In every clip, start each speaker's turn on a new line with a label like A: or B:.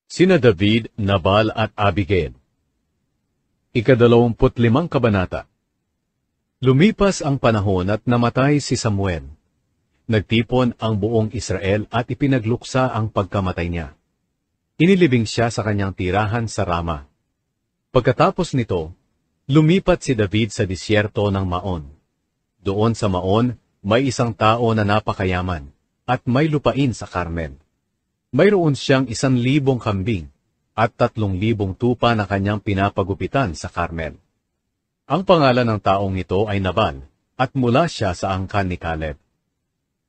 A: Sina David, Nabal at Abigail. Ika-25 kabanata. Lumipas ang panahon at namatay si Samuel. Nagtipon ang buong Israel at ipinagluksa ang pagkamatay niya. Inilibing siya sa kanyang tirahan sa Rama. Pagkatapos nito, lumipat si David sa disyerto ng Maon. Doon sa Maon, may isang tao na napakayaman, at may lupain sa Carmel. Mayroon siyang 1,000 kambing, at 3,000 tupa na kanyang pinapagupitan sa Carmel. Ang pangalan ng taong ito ay Nabal, at mula siya sa angkan ni Caleb.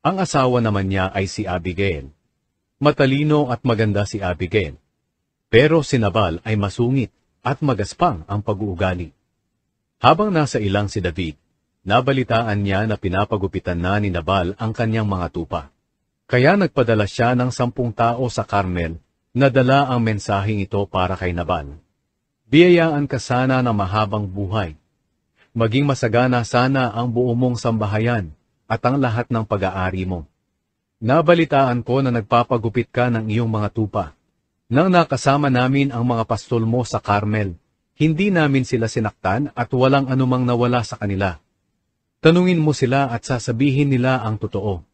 A: Ang asawa naman niya ay si Abigail. Matalino at maganda si Abigail. Pero si Nabal ay masungit at magaspang ang pag-uugali. Habang nasa ilang si David, nabalitaan niya na pinapagupitan na ni Nabal ang kanyang mga tupa. Kaya nagpadala siya ng 10 tao sa Carmel na dala ang mensaheng ito para kay Nabal. Biyayaan ka sana ng mahabang buhay. Maging masagana sana ang buo mong sambahayan at ang lahat ng pag-aari mo. Nabalitaan ko na nagpapagupit ka ng iyong mga tupa. Nang nakasama namin ang mga pastol mo sa Carmel, hindi namin sila sinaktan at walang anumang nawala sa kanila. Tanungin mo sila at sasabihin nila ang totoo.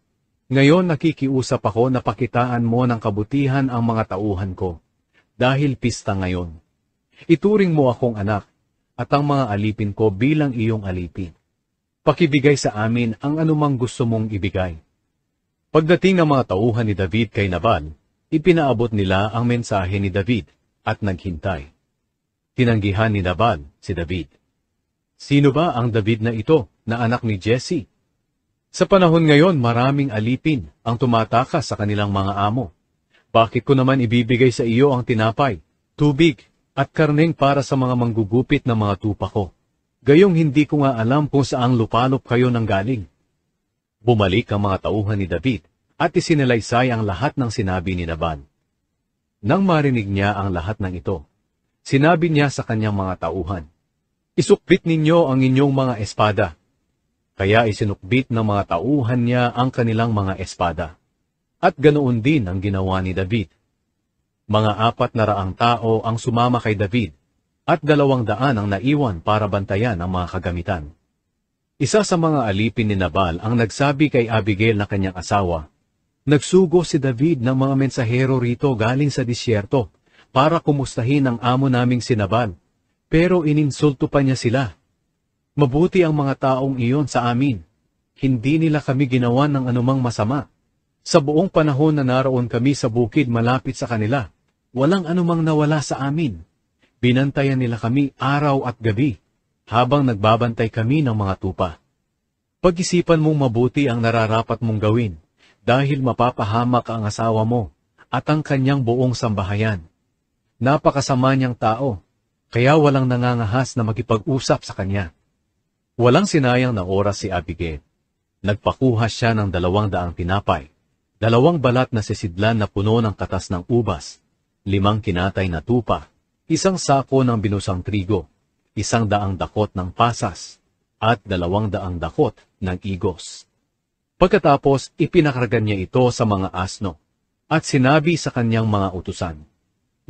A: Ngayon nakikiusap ako na pakitaan mo ng kabutihan ang mga tauhan ko, dahil pista ngayon. Ituring mo akong anak, at ang mga alipin ko bilang iyong alipin. Pakibigay sa amin ang anumang gusto mong ibigay. Pagdating ng mga tauhan ni David kay Nabal, ipinaabot nila ang mensahe ni David, at naghintay. Tinanggihan ni Nabal si David. Sino ba ang David na ito, na anak ni Jesse? Sa panahon ngayon, maraming alipin ang tumatakas sa kanilang mga amo. Bakit ko naman ibibigay sa iyo ang tinapay, tubig, at karneng para sa mga manggugupit ng mga tupa ko? Gayong hindi ko nga alam kung saang lupalop kayo nanggaling. Bumalik ang mga tauhan ni David, at isinalaysay ang lahat ng sinabi ni Nabal. Nang marinig niya ang lahat ng ito, sinabi niya sa kanyang mga tauhan, "Isukbit ninyo ang inyong mga espada." Kaya isinukbit ng mga tauhan niya ang kanilang mga espada. At ganoon din ang ginawa ni David. Mga 400 tao ang sumama kay David, at 200 ang naiwan para bantayan ang mga kagamitan. Isa sa mga alipin ni Nabal ang nagsabi kay Abigail na kanyang asawa, "Nagsugo si David ng mga mensahero rito galing sa disyerto para kumustahin ang amo naming si Nabal, pero ininsulto pa niya sila. Mabuti ang mga taong iyon sa amin. Hindi nila kami ginawa ng anumang masama. Sa buong panahon na naroon kami sa bukid malapit sa kanila, walang anumang nawala sa amin. Binantayan nila kami araw at gabi, habang nagbabantay kami ng mga tupa. Pag-isipan mong mabuti ang nararapat mong gawin, dahil mapapahamak ang asawa mo at ang kanyang buong sambahayan. Napakasama niyang tao, kaya walang nangangahas na makipag-usap sa kanya." Walang sinayang na oras si Abigail. Nagpakuha siya ng 200 tinapay, 2 balat na sisidlan na puno ng katas ng ubas, 5 kinatay na tupa, 1 sako ng binusang trigo, 100 dakot ng pasas, at 200 dakot ng igos. Pagkatapos, ipinakargan niya ito sa mga asno, at sinabi sa kanyang mga utusan,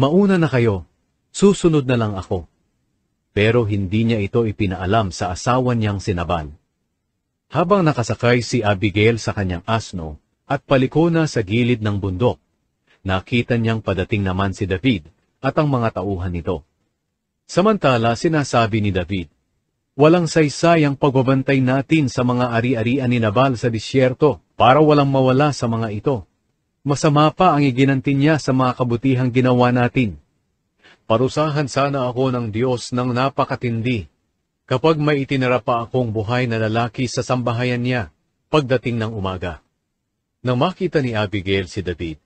A: "Mauna na kayo, susunod na lang ako." Pero hindi niya ito ipinaalam sa asawa niyang si Nabal. Habang nakasakay si Abigail sa kanyang asno at paliko na sa gilid ng bundok, nakita niyang padating naman si David at ang mga tauhan nito. Samantala sinasabi ni David, "Walang saysay ang pagbabantay natin sa mga ari-arian ni Nabal sa disyerto para walang mawala sa mga ito. Masama pa ang iginanti niya sa mga kabutihang ginawa natin. Parusahan sana ako ng Diyos ng napakatindi, kapag may itinara pa akong buhay na lalaki sa sambahayan niya, pagdating ng umaga." Nang makita ni Abigail si David,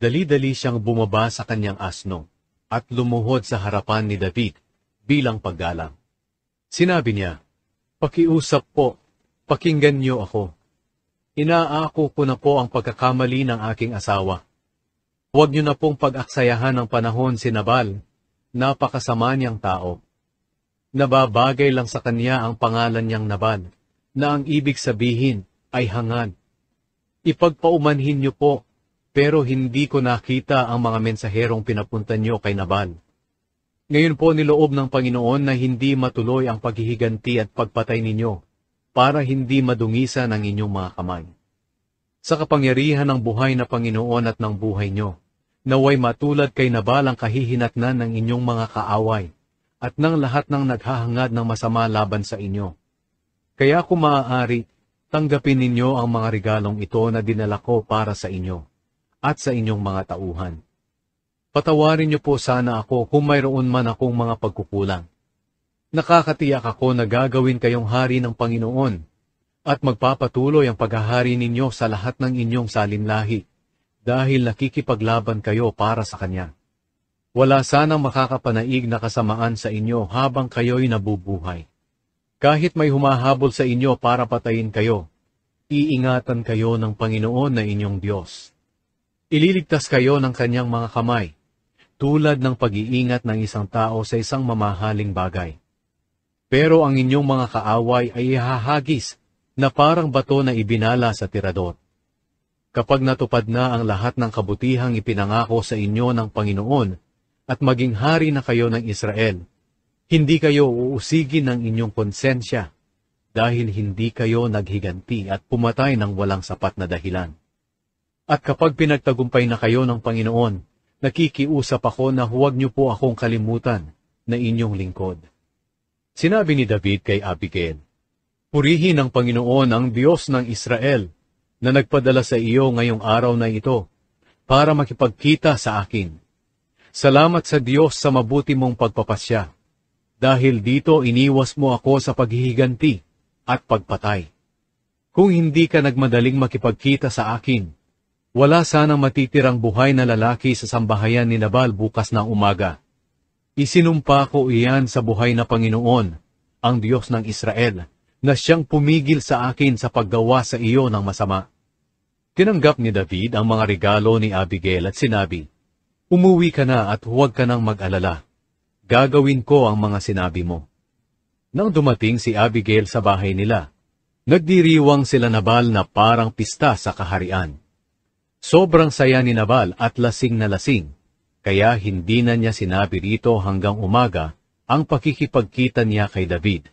A: dali-dali siyang bumaba sa kanyang asno, at lumuhod sa harapan ni David, bilang paggalang. Sinabi niya, "Pakiusap po, pakinggan niyo ako. Inaako ko na po ang pagkakamali ng aking asawa. Huwag niyo na pong pag-aksayahan ng panahon si Nabal. Napakasama niyang tao. Nababagay lang sa kanya ang pangalan niyang Nabal, na ang ibig sabihin ay hangad. Ipagpaumanhin niyo po pero hindi ko nakita ang mga mensaherong pinapunta niyo kay Nabal. Ngayon po niloob ng Panginoon na hindi matuloy ang paghihiganti at pagpatay ninyo, para hindi madungisan ang inyong mga kamay. Sa kapangyarihan ng buhay na Panginoon at ng buhay nyo, naway matulad kay Nabal ang kahihinatnan ng inyong mga kaaway, at ng lahat ng naghahangad ng masama laban sa inyo. Kaya kung maaari, tanggapin ninyo ang mga regalong ito na dinala ko para sa inyo, at sa inyong mga tauhan. Patawarin niyo po sana ako kung mayroon man akong mga pagkukulang. Nakakatiyak ako na gagawin kayong hari ng Panginoon, at magpapatuloy ang paghahari ninyo sa lahat ng inyong salinlahi, dahil nakikipaglaban kayo para sa Kanya. Wala sanang makakapanaig na kasamaan sa inyo habang kayo'y nabubuhay. Kahit may humahabol sa inyo para patayin kayo, iingatan kayo ng Panginoon na inyong Diyos. Ililigtas kayo ng Kanyang mga kamay, tulad ng pag-iingat ng isang tao sa isang mamahaling bagay. Pero ang inyong mga kaaway ay ihahagis na parang bato na ibinala sa tirador. Kapag natupad na ang lahat ng kabutihang ipinangako sa inyo ng Panginoon at maging hari na kayo ng Israel, hindi kayo uusigin ng inyong konsensya dahil hindi kayo naghiganti at pumatay ng walang sapat na dahilan. At kapag pinagtagumpay na kayo ng Panginoon, nakikiusap ako na huwag niyo po akong kalimutan na inyong lingkod. Sinabi ni David kay Abigail, "Purihin ng Panginoon ang Diyos ng Israel na nagpadala sa iyo ngayong araw na ito para makipagkita sa akin. Salamat sa Diyos sa mabuti mong pagpapasya, dahil dito iniwas mo ako sa paghihiganti at pagpatay. Kung hindi ka nagmadaling makipagkita sa akin, wala sanang matitirang buhay na lalaki sa sambahayan ni Nabal bukas ng umaga. Isinumpa ko iyan sa buhay na Panginoon, ang Diyos ng Israel, na siyang pumigil sa akin sa paggawa sa iyo ng masama." Tinanggap ni David ang mga regalo ni Abigail at sinabi, "Umuwi ka na at huwag ka nang mag-alala. Gagawin ko ang mga sinabi mo." Nang dumating si Abigail sa bahay nila, nagdiriwang sila Nabal na parang pista sa kaharian. Sobrang saya ni Nabal at lasing na lasing, kaya hindi na niya sinabi rito hanggang umaga ang pakikipagkita niya kay David.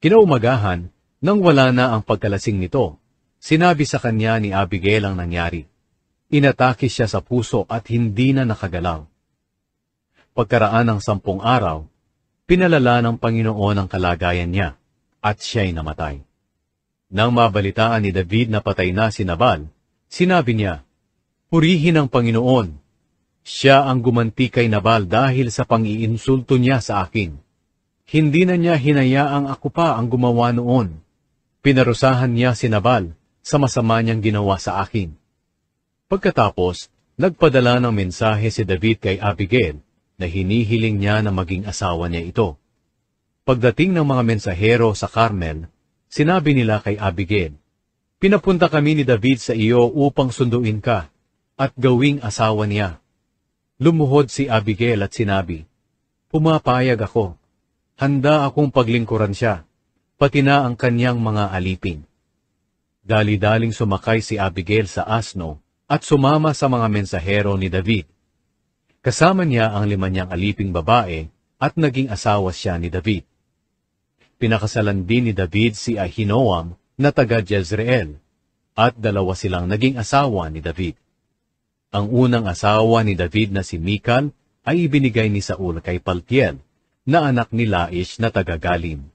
A: Kinaumagahan, nang wala na ang pagkalasing nito, sinabi sa kanya ni Abigail ang nangyari. Inatake siya sa puso at hindi na nakagalaw. Pagkaraan ng 10 araw, pinalala ng Panginoon ang kalagayan niya, at siya'y namatay. Nang mabalitaan ni David na patay na si Nabal, sinabi niya, "Purihin ang Panginoon. Siya ang gumanti kay Nabal dahil sa pang-iinsulto niya sa akin. Hindi na niya hinayaang ako pa ang gumawa noon. Pinarusahan niya si Nabal sa masama niyang ginawa sa akin." Pagkatapos, nagpadala ng mensahe si David kay Abigail na hinihiling niya na maging asawa niya ito. Pagdating ng mga mensahero sa Carmel, sinabi nila kay Abigail, "Pinapunta kami ni David sa iyo upang sunduin ka at gawing asawa niya." Lumuhod si Abigail at sinabi, "Pumapayag ako. Handa akong paglingkuran siya, pati na ang kanyang mga alipin." Dali-daling sumakay si Abigail sa asno at sumama sa mga mensahero ni David. Kasama niya ang 5 niyang aliping babae at naging asawa siya ni David. Pinakasalan din ni David si Ahinoam na taga Jezreel, at 2 silang naging asawa ni David. Ang unang asawa ni David na si Michal ay ibinigay ni Saul kay Paltiel, na anak ni Laish na taga Galim.